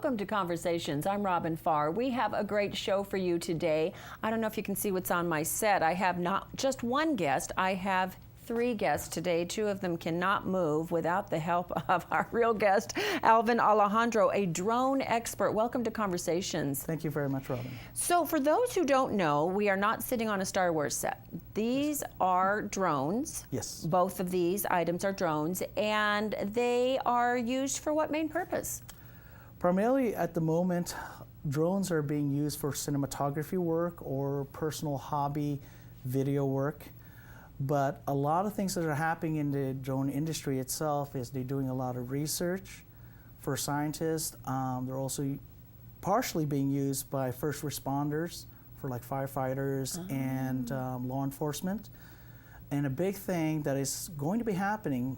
Welcome to Conversations. I'm Robin Fahr. We have a great show for you today. I don't know if you can see what's on my set. I have not just one guest, I have three guests today. Two of them cannot move without the help of our real guest, Alvin Alejandro, a drone expert. Welcome to Conversations. Thank you very much, Robin. So for those who don't know, we are not sitting on a Star Wars set. These are drones. Yes. Both of these items are drones, and they are used for what main purpose? Primarily at the moment, drones are being used for cinematography work or personal hobby video work. But a lot of things that are happening in the drone industry itself is they're doing a lot of research for scientists. They're also partially being used by first responders for like firefighters and law enforcement. And a big thing that is going to be happening,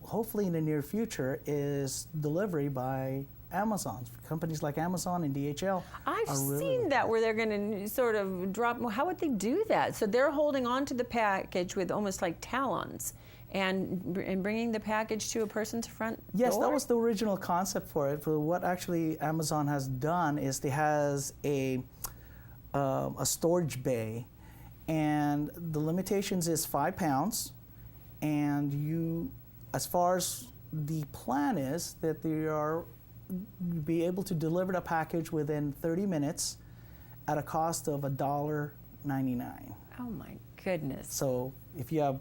hopefully in the near future, is delivery by Amazon. Companies like Amazon and DHL. I've seen that where they're going to sort of drop. How would they do that? So they're holding on to the package with almost like talons and bringing the package to a person's front Yes, door? that was the original concept for it. For what actually Amazon has done is it has a storage bay, and the limitations is 5 pounds, and you, as far as the plan is that they are be able to deliver the package within 30 minutes at a cost of $1.99. Oh my goodness. So if you have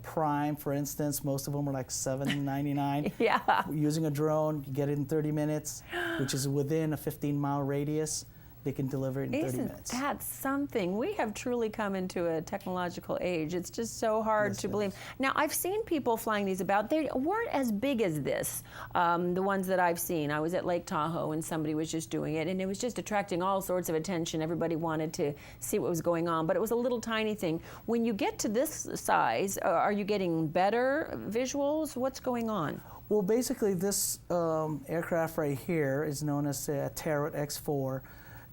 Prime, for instance, most of them are like $7.99. Yeah. Using a drone, you get it in 30 minutes, which is within a 15-mile radius. They can deliver it in 30 minutes. Isn't that something? We have truly come into a technological age. It's just so hard to believe. Now, I've seen people flying these about. They weren't as big as this, the ones that I've seen. I was at Lake Tahoe and somebody was just doing it, and it was just attracting all sorts of attention. Everybody wanted to see what was going on, but it was a little tiny thing. When you get to this size, are you getting better visuals? What's going on? Well, basically, this aircraft right here is known as a Tarot X4.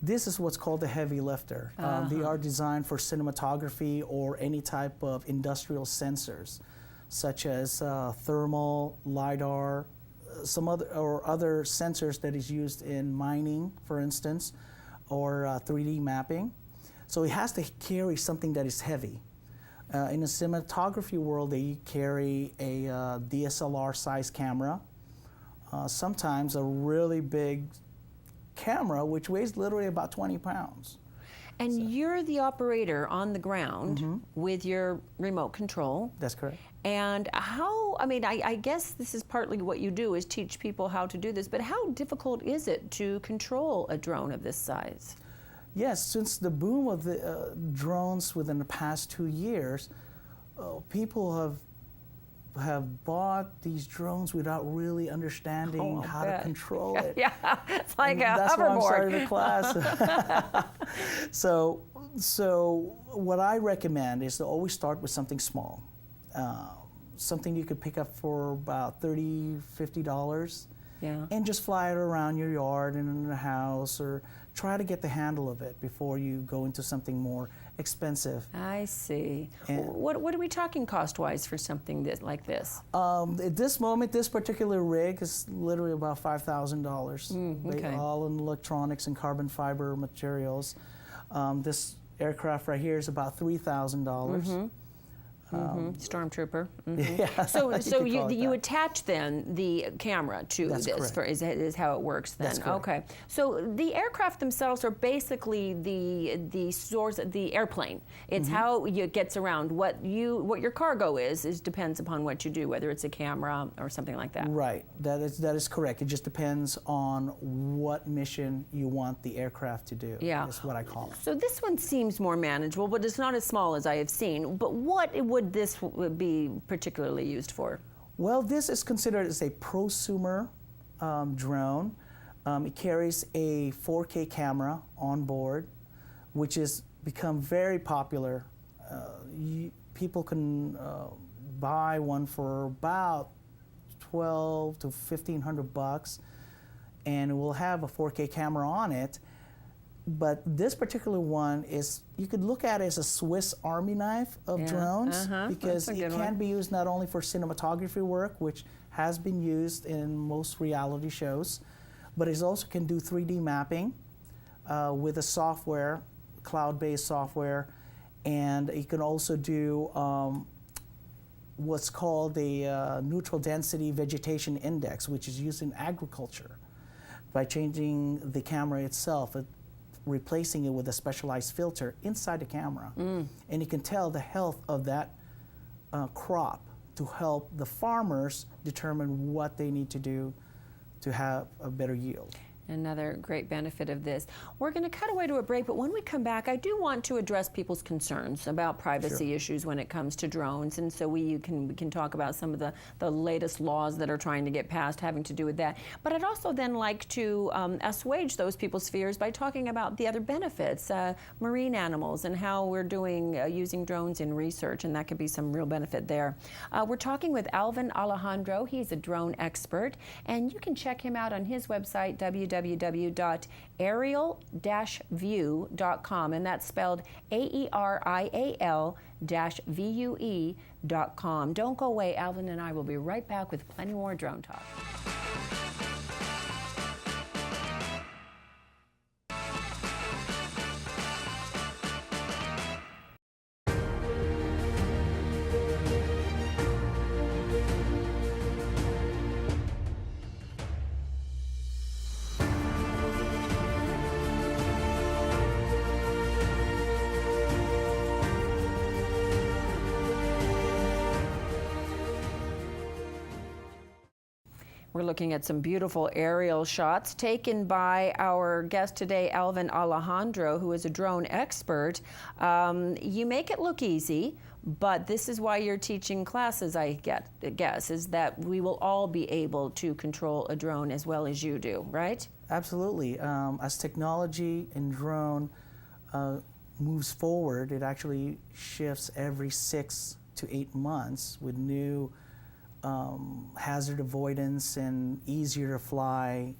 This is what's called a heavy lifter. They are designed for cinematography or any type of industrial sensors, such as thermal, LiDAR, some other sensors that is used in mining, for instance, or 3D mapping. So it has to carry something that is heavy. In the cinematography world, they carry a DSLR size camera, sometimes a really big camera, which weighs literally about 20 pounds. And you're the operator on the ground with your remote control. That's correct. And how, I mean, I guess this is partly what you do is teach people how to do this, but how difficult is it to control a drone of this size? Yes, since the boom of the drones within the past 2 years, people have bought these drones without really understanding how to control it. Yeah, it's like a that's hoverboard. Why I'm starting the class. So what I recommend is to always start with something small, something you could pick up for about $30, $50, and just fly it around your yard and in the house, or try to get the handle of it before you go into something more expensive. I see. What are we talking cost-wise for something like this? At this moment, this particular rig is literally about $5,000. Okay. All in electronics and carbon fiber materials. This aircraft right here is about $3,000. Stormtrooper. Yeah, So you attach then the camera to That's this correct. is how it works then. That's correct. Okay. So the aircraft themselves are basically the source, the airplane. It's how it gets around. What your cargo is depends upon what you do, whether it's a camera or something like that. Right. That is correct. It just depends on what mission you want the aircraft to do. Yeah. Is what I call it. So this one seems more manageable, but it's not as small as I have seen. But what would this be particularly used for? Well, this is considered as a prosumer drone. It carries a 4K camera on board, which has become very popular. People can buy one for about $1,200 to $1,500, and it will have a 4K camera on it. But this particular one is, you could look at it as a Swiss Army knife of drones, because it can be used not only for cinematography work, which has been used in most reality shows, but it also can do 3D mapping with a software, cloud-based software, and it can also do what's called a neutral density vegetation index, which is used in agriculture. By changing the camera itself, replacing it with a specialized filter inside the camera, and you can tell the health of that crop to help the farmers determine what they need to do to have a better yield. Another great benefit of this. We're going to cut away to a break, but when we come back, I do want to address people's concerns about privacy issues when it comes to drones, and so we can talk about some of the latest laws that are trying to get passed having to do with that. But I'd also then like to assuage those people's fears by talking about the other benefits, marine animals, and how we're doing using drones in research, and that could be some real benefit there. We're talking with Alvin Alejandro. He's a drone expert, and you can check him out on his website, www.aerial-view.com, and that's spelled AERIAL-VUE.com. Don't go away. Alvin and I will be right back with plenty more drone talk. We're looking at some beautiful aerial shots taken by our guest today, Alvin Alejandro, who is a drone expert. You make it look easy, but this is why you're teaching classes, I guess, is that we will all be able to control a drone as well as you do, right? Absolutely. As technology in drone moves forward, it actually shifts every 6 to 8 months with new hazard avoidance and easier to fly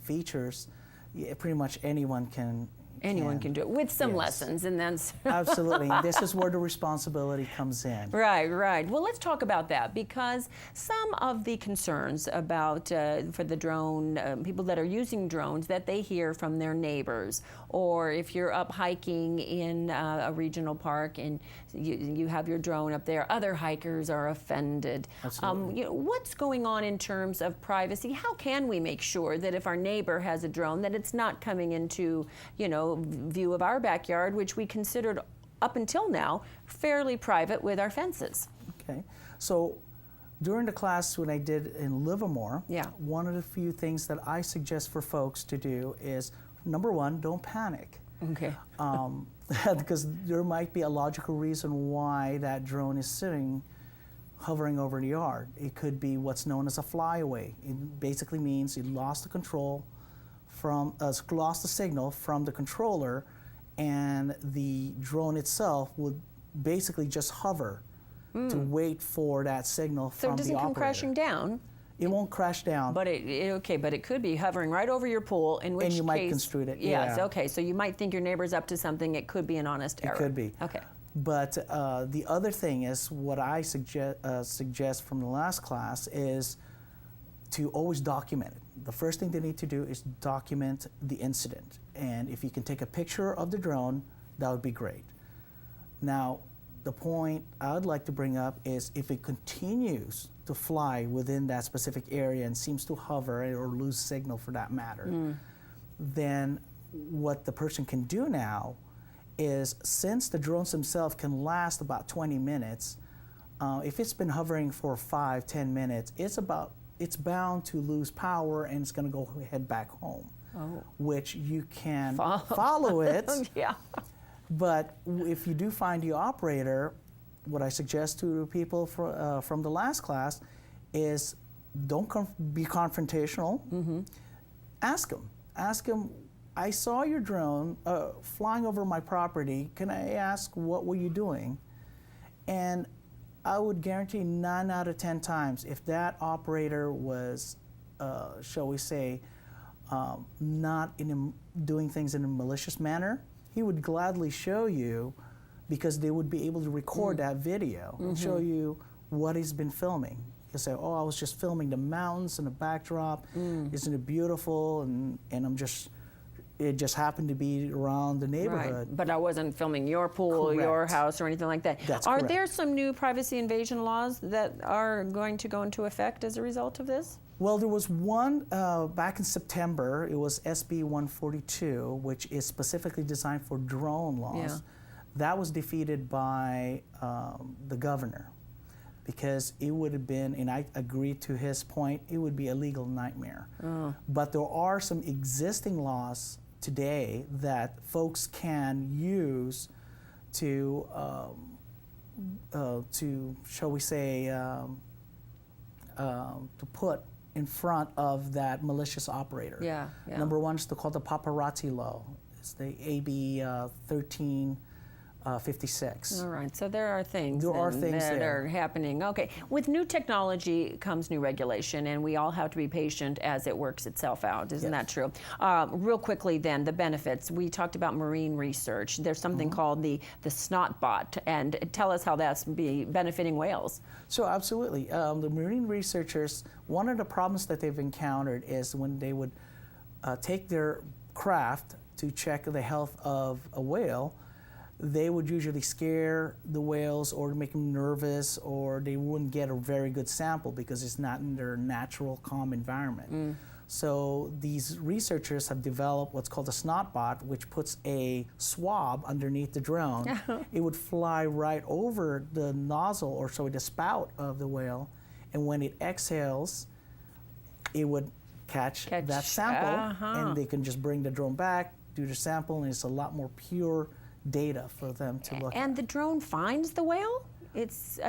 features. Yeah, pretty much anyone can do it with some lessons, and that's absolutely. This is where the responsibility comes in. Right, right. Well, let's talk about that, because some of the concerns about for the drone people that are using drones that they hear from their neighbors, or if you're up hiking in a regional park and you have your drone up there, other hikers are offended. Absolutely. What's going on in terms of privacy? How can we make sure that if our neighbor has a drone, that it's not coming into, view of our backyard, which we considered up until now fairly private with our fences? Okay, so during the class when I did in Livermore, one of the few things that I suggest for folks to do is, number one, don't panic. Okay. Because there might be a logical reason why that drone is hovering over the yard. It could be what's known as a flyaway. It basically means you lost the control lost the signal from the controller, and the drone itself would basically just hover to wait for that signal from the operator. So it doesn't come crashing down? It won't crash down. But it could be hovering right over your pool, in which case... And you might construe it, Yes, okay, so you might think your neighbor's up to something. It could be an honest error. It could be. Okay. But the other thing is, what I suggest from the last class is to always document it. The first thing they need to do is document the incident. And if you can take a picture of the drone, that would be great. Now, the point I would like to bring up is if it continues to fly within that specific area and seems to hover or lose signal for that matter, then what the person can do now is, since the drones themselves can last about 20 minutes, if it's been hovering for 5-10 minutes, it's bound to lose power and it's going to head back home, which you can follow it. Yeah. But if you do find the operator, what I suggest to people from the last class is don't be confrontational. Ask them, I saw your drone flying over my property. Can I ask, what were you doing? And I would guarantee 9 out of 10 times, if that operator was, shall we say, not doing things in a malicious manner, he would gladly show you, because they would be able to record that video and show you what he's been filming. You'll say, oh, I was just filming the mountains and the backdrop. Isn't it beautiful? And it just happened to be around the neighborhood. Right. But I wasn't filming your pool, Correct. your house, or anything like that. That's Are correct. there some new privacy invasion laws that are going to go into effect as a result of this? Well, there was one back in September. It was SB 142, which is specifically designed for drone laws. Yeah. That was defeated by the governor because it would have been, and I agree to his point, it would be a legal nightmare. But there are some existing laws today that folks can use to shall we say, to put in front of that malicious operator. Yeah. Number one is called the paparazzi law. It's the AB 1356. All right, so there are things, There are then things that there. are happening. Okay, with new technology comes new regulation, and we all have to be patient as it works itself out. Isn't that true? Real quickly then, the benefits. We talked about marine research. There's something called the snot bot, and tell us how that's benefiting whales. So absolutely. The marine researchers, one of the problems that they've encountered is when they would take their craft to check the health of a whale, they would usually scare the whales or make them nervous, or they wouldn't get a very good sample because it's not in their natural, calm environment. So these researchers have developed what's called a snot bot, which puts a swab underneath the drone. It would fly right over the nozzle, or so the spout of the whale, and when it exhales, it would catch that sample, and they can just bring the drone back, do the sample, and it's a lot more pure data for them to look at. And the drone finds the whale? I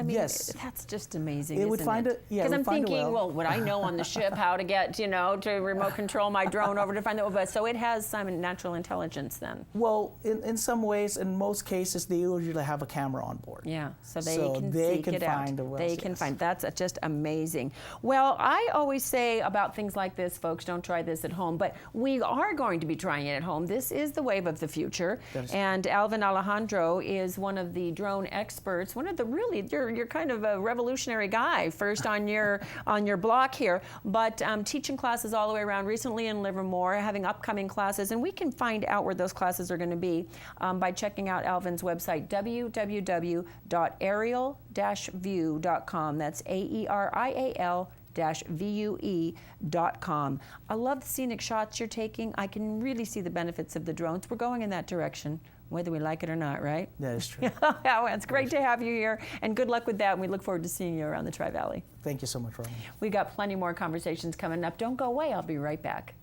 mean, Yes. That's just amazing. It would find it, yeah. Because it I'm would find a thinking, whale. well, would I know on the ship how to get, to remote control my drone over to find the whale? But so it has some natural intelligence then. Well, in some ways, in most cases, they usually have a camera on board. Yeah, so So they they can seek can it find out. the whales, They can yes. find. That's just amazing. Well, I always say about things like this, folks, don't try this at home, but we are going to be trying it at home. This is the wave of the future, and Alvin Alejandro is one of the drone experts. One of the really, you're kind of a revolutionary guy, first on your block here, but teaching classes all the way around. Recently in Livermore, having upcoming classes, and we can find out where those classes are going to be by checking out Alvin's website, www.aerial-view.com. That's AERIAL-VUE.com. I love the scenic shots you're taking. I can really see the benefits of the drones. We're going in that direction, whether we like it or not, right? That is true. Well, it's great to have you here, and good luck with that, and we look forward to seeing you around the Tri-Valley. Thank you so much, Ronnie. We've got plenty more conversations coming up. Don't go away. I'll be right back.